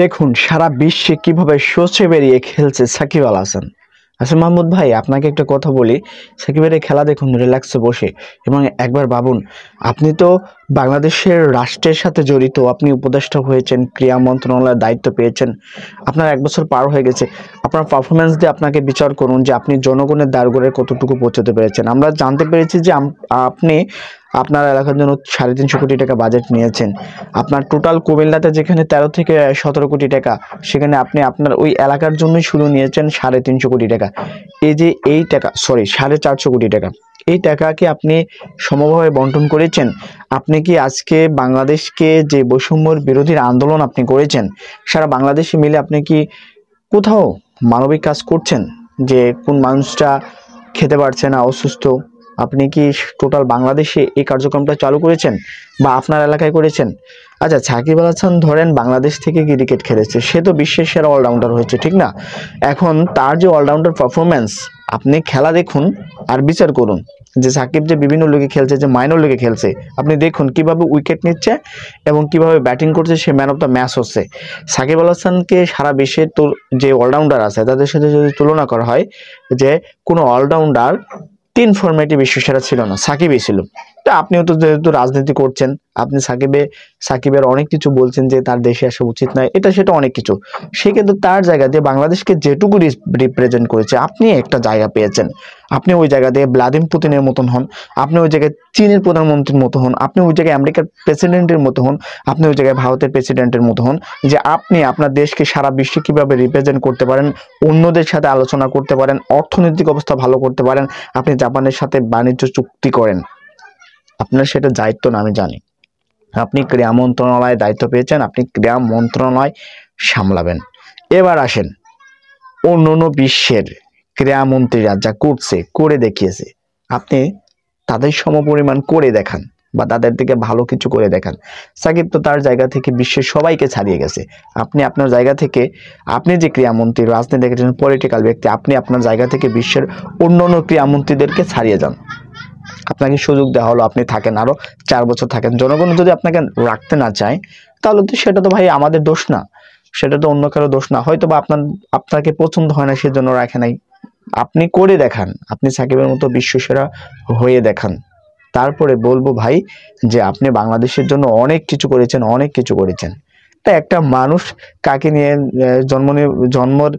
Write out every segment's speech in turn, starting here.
দেখুন সারা বিশ্বে কিভাবে শোষে বেরিয়ে খেলছে সাকিব আল হাসান। আচ্ছা মাহমুদ ভাই, আপনাকে একটা কথা বলি। সাকিবের এই খেলা দেখুন রিল্যাক্সে বসে, এবং একবার ভাবুন, আপনি তো বাংলাদেশের রাষ্ট্রের সাথে জড়িত, আপনি উপদেষ্টা হয়েছেন, ক্রীড়া মন্ত্রণালয়ের দায়িত্ব পেয়েছেন, আপনার 1 বছর পার হয়ে গেছে। আপনার পারফরমেন্স দিয়ে আপনাকে বিচার করুন যে আপনি জনগণের দ্বারঘরে কতটুকু পৌঁছতে পেরেছেন। আমরা জানতে পেরেছি যে আপনি আপনার এলাকার জন্য 350 কোটি টাকা বাজেট নিয়েছেন। আপনার টোটাল কুমিল্লাতে যেখানে 13 থেকে 17 কোটি টাকা, সেখানে আপনি আপনার ওই এলাকার জন্যই শুধু নিয়েছেন 350 কোটি টাকা। এই যে এই টাকা, সরি 450 কোটি টাকা, এই টাকাকে আপনি সমভাবে বন্টন করেছেন। আপনি কি আজকে বাংলাদেশকে যে বৈষম্যর বিরোধীর আন্দোলন আপনি করেছেন, সারা বাংলাদেশে মিলে আপনি কি কোথাও মানবিক কাজ করছেন? যে কোন মানুষটা খেতে পারছে না, অসুস্থ, আপনি কি টোটাল বাংলাদেশে এই কার্যক্রমটা চালু করেছেন বা আপনার এলাকায় করেছেন? আচ্ছা, সাকিব আল হাসান ধরেন বাংলাদেশ থেকে ক্রিকেট খেলেছে, সে তো বিশ্বের সেরা অলরাউন্ডার হয়েছে, ঠিক না? এখন তার যে অলরাউন্ডার পারফরমেন্স, আপনি খেলা দেখুন আর বিচার করুন যে সাকিব যে বিভিন্ন লিগে খেলছে, যে মাইনর লিগে খেলছে, আপনি দেখুন কিভাবে উইকেট নিচ্ছে এবং কিভাবে ব্যাটিং করছে, সে ম্যান অফ দ্য ম্যাচ হচ্ছে। সাকিব আল হাসানকে সারা বিশ্বের যে অলরাউন্ডার আছে তাদের সাথে যদি তুলনা করা হয়, যে কোনো অলরাউন্ডার 3 ফরম্যাটে বিশ্বসেরা ছিল না, সাকিবই ছিল। তা আপনিও তো যেহেতু রাজনীতি করছেন, আপনি সাকিবের অনেক কিছু বলছেন যে তার দেশে আসা উচিত নয়, এটা সেটা অনেক কিছু। সে কিন্তু তার জায়গা দিয়ে বাংলাদেশকে যেটুকু রিপ্রেজেন্ট করেছে, আপনি একটা জায়গা পেয়েছেন। আপনি ওই জায়গা দিয়ে ভ্লাদিমির পুতিনের মতন হন, আপনি ওই জায়গায় চীনের প্রধানমন্ত্রীর মতো হন, আপনি ওই জায়গায় আমেরিকার প্রেসিডেন্টের মতো হন, আপনি ওই জায়গায় ভারতের প্রেসিডেন্টের মতো হন, যে আপনি আপনার দেশকে সারা বিশ্বে কিভাবে রিপ্রেজেন্ট করতে পারেন, অন্যদের সাথে আলোচনা করতে পারেন, অর্থনৈতিক অবস্থা ভালো করতে পারেন। আপনি জাপানের সাথে বাণিজ্য চুক্তি করেন, আপনার সেটা দায়িত্ব না, আমি জানি। আপনি ক্রীড়া মন্ত্রণালয়ে দায়িত্ব পেয়েছেন, আপনি ক্রীড়া মন্ত্রণালয় সামলাবেন। এবার আসেন, অন্য বিশ্বের ক্রীড়ামন্ত্রীরা যা করছে, করে দেখিয়েছে, আপনি তাদের সমপরিমাণ করে দেখান বা তাদের থেকে ভালো কিছু করে দেখান। সাকিব তো তার জায়গা থেকে বিশ্বের সবাইকে ছাড়িয়ে গেছে। আপনি আপনার জায়গা থেকে, আপনি যে ক্রীড়ামন্ত্রী, রাজনীতি একজন পলিটিক্যাল ব্যক্তি, আপনি আপনার জায়গা থেকে বিশ্বের অন্য ক্রীড়ামন্ত্রীদেরকে ছাড়িয়ে যান। আপনাকে সুযোগ দেওয়া হলো, আপনি থাকেন, আরো 4 বছর থাকেন। জনগণ যদি আপনাকে রাখতে না চায়, তাহলে তো সেটা তো ভাই আমাদের দোষ না, সেটা তো অন্য কারো দোষ না। হয়তো বা আপনাকে পছন্দ হয় না, সেজন্য রাখে নাই। আপনি করে দেখান, আপনি সাকিবের মতো বিশ্বসেরা হয়ে দেখান। তারপরে বলবো ভাই যে আপনি বাংলাদেশের জন্য অনেক কিছু করেছেন, অনেক কিছু করেছেন। তা একটা মানুষ কাকে নিয়ে জন্মর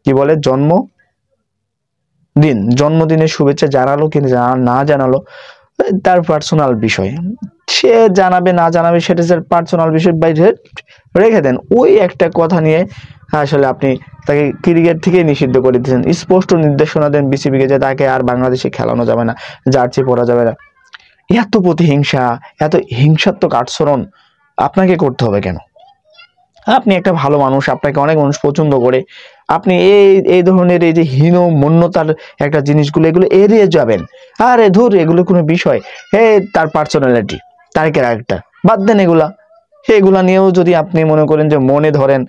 কি বলে, জন্মদিনের শুভেচ্ছা জানালো কি না জানালো তার পার্সোনাল বিষয়, সে জানাবে না জানাবে সেটা তার পার্সোনাল বিষয়, বাইরে রেখে দেন। ওই একটা কথা নিয়ে আসলে আপনি তাকে ক্রিকেট থেকে নিষিদ্ধ করে দিয়েছেন, স্পষ্ট নির্দেশনা দেন বিসিবিকে যে তাকে আর বাংলাদেশে খেলানো যাবে না, জার্সি পরা যাবে না। এত প্রতিহিংসা, এত হিংসাত্মক আচরণ আপনাকে করতে হবে কেন? আপনি একটা ভালো মানুষ, আপনাকে অনেক মানুষ পছন্দ করে, আপনি এই ধরনের এই যে হীনমন্যতার একটা জিনিসগুলো, এগুলো এড়িয়ে যাবেন। আরে ধুর, এগুলো কোনো বিষয়? তার পার্সোনালিটি, তার ক্যারেক্টার, বাদ দেন এগুলা। এগুলা নিয়েও যদি আপনি মনে করেন যে মনে ধরেন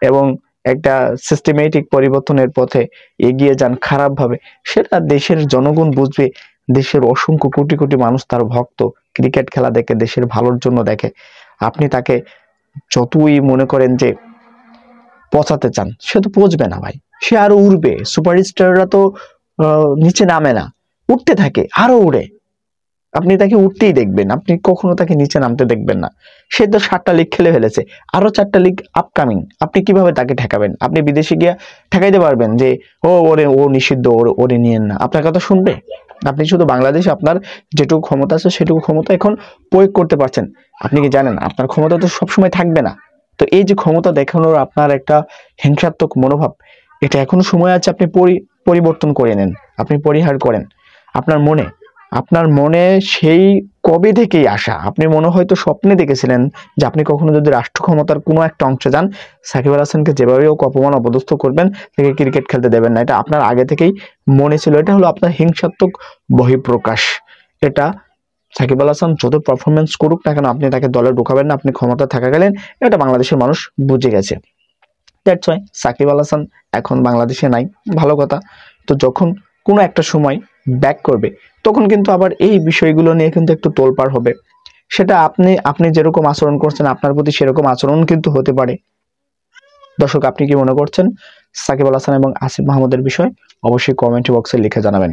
এবং একটা সিস্টেমেটিক পরিবর্তনের পথে এগিয়ে যান খারাপভাবে, সেটা দেশের জনগণ বুঝবে। দেশের অসংখ্য কোটি কোটি মানুষ তার ভক্ত, ক্রিকেট খেলা দেখে, দেশের ভালোর জন্য দেখে। আপনি তাকে যতই মনে করেন যে পচাতে চান, সে তো পচবে না ভাই, সে আরো উড়বে। সুপারস্টাররা তো নিচে নামে না, উঠতে থাকে, আরো উড়ে। আপনি তাকে উঠতেই দেখবেন, আপনি কখনো তাকে নিচে নামতে দেখবেন না। সে তো 7টা লিগ খেলে ফেলেছে, আরো 4টা লিগ আপকামিং। আপনি কিভাবে তাকে ঠেকাবেন? আপনি বিদেশে গিয়ে ঠেকাইতে পারবেন যে ও নিষিদ্ধ, ওরে নিয়েন না? আপনার কথা শুনবে? আপনি শুধু বাংলাদেশে আপনার যেটুকু ক্ষমতা আছে সেটুকু ক্ষমতা এখন প্রয়োগ করতে পারছেন। আপনি কি জানেন আপনার ক্ষমতা তো সবসময় থাকবে না? তো এই যে ক্ষমতা দেখানোর আপনার একটা হিংসাত্মক মনোভাব, এটা এখনো সময় আছে, আপনি পরিবর্তন করে নেন, আপনি পরিহার করেন। আপনার মনে সেই কবে থেকেই আসা, আপনি মনে হয়তো স্বপ্নে দেখেছিলেন যে আপনি কখনো যদি রাষ্ট্র ক্ষমতার কোনো একটা অংশে যান, সাকিব আল হাসানকে যেভাবে হোক অপমান অপদস্থ করবেন, তাকে ক্রিকেট খেলতে দেবেন না। এটা আপনার আগে থেকেই মনে ছিল, এটা হলো আপনার হিংসাত্মক বহিঃপ্রকাশ। এটা সাকিব আল হাসান যত পারফরমেন্স করুক না কেন, আপনি তাকে দলে ঢোকাবেন না, আপনি ক্ষমতা থাকাকালীন। এটা বাংলাদেশের মানুষ বুঝে গেছে। দ্যাটস ওয়াই সাকিব আল হাসান এখন বাংলাদেশে নাই, ভালো কথা। তো যখন কোনো একটা সময় ব্যাক করবে, তখন কিন্তু আবার এই বিষয়গুলো নিয়ে কিন্তু একটু তোলপাড় হবে। সেটা আপনি যেরকম আচরণ করছেন আপনার প্রতি সেরকম আচরণ কিন্তু হতে পারে। দর্শক, আপনি কি মনে করছেন সাকিব আল হাসান এবং আসিফ মাহমুদের বিষয়? অবশ্যই কমেন্ট বক্সে লিখে জানাবেন।